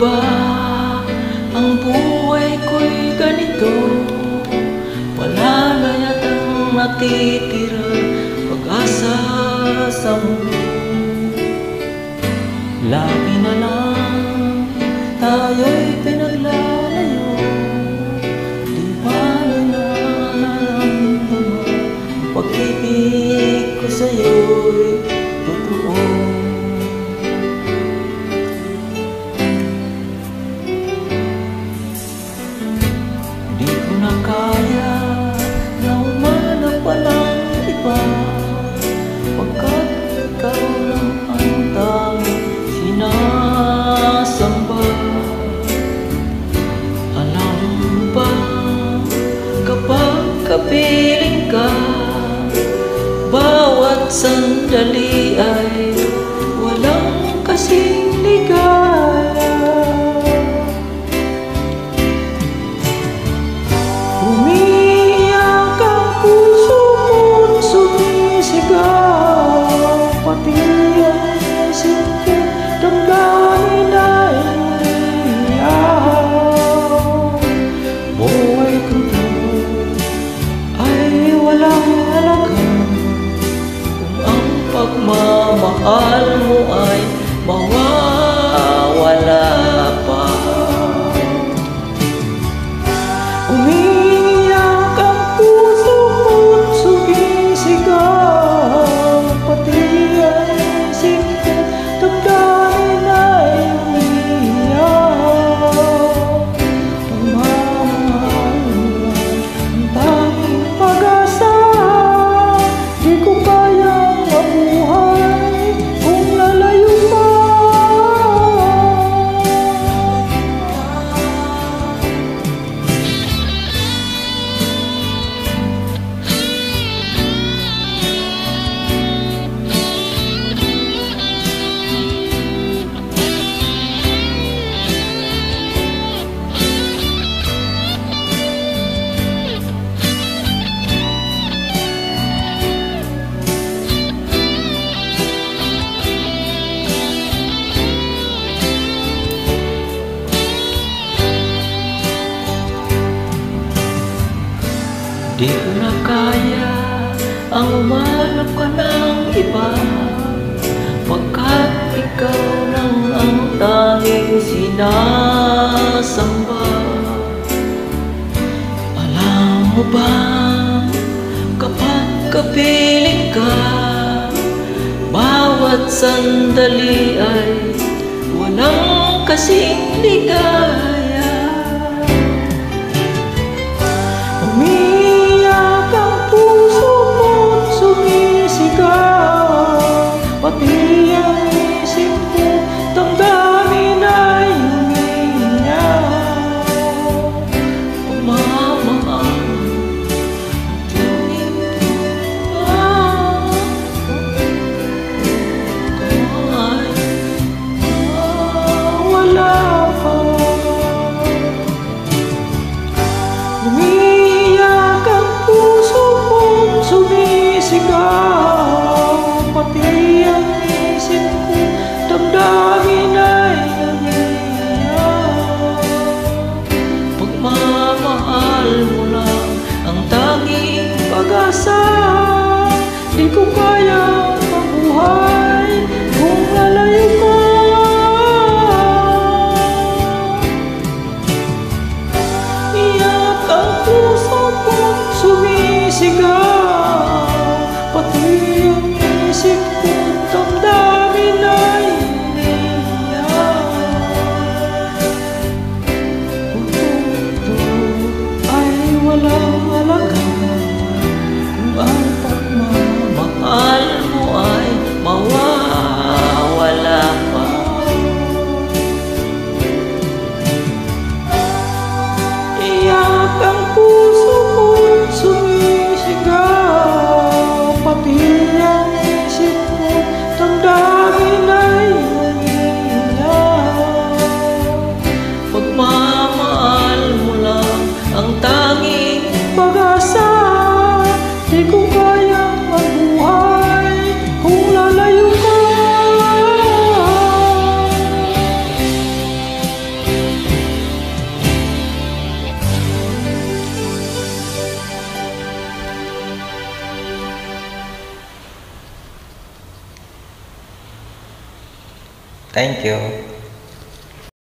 ba ang buhay ko'y ganito? Wala na yatang natitira pag-asa sa mundo. Lagi na lang tayo'y pinaglalayo, di ba na naramdaman pag-ibig ko sa'yo'y totoo. Di ko na kaya na umanap pa ng iba, pagkat ikaw lang ang tanging sinasamba. Alam mo ba, kapag kapiling ka, bawat sandali ay walang kasing ligaya. Umiiyak ang puso mo't sumisigaw, pati ang isip ko damdamin ay umiiyak. Buhay ko to ay walang halaga kung ang pagmamahal mo ay mawawala pa. Umiiyak ang puso mo't sumisigaw, pati ang isip ko damdamin ay umiiyak. Pagmamahal mo ang tanging pag-asa, di ko kayang mabuhay kung lalayo pa. Di ko na kaya ang umanap ka ng iba, pagkat ikaw lang ang tanging sinasamba. Alam mo ba, kapag kapiling ka, bawat sandali ay walang kasing ligaya. Umiiyak ang puso mo't sumisigaw, pati ang isip ko damdamin ay umiiyak. Pagmamahal ang tanging ay wala pa. Thank you.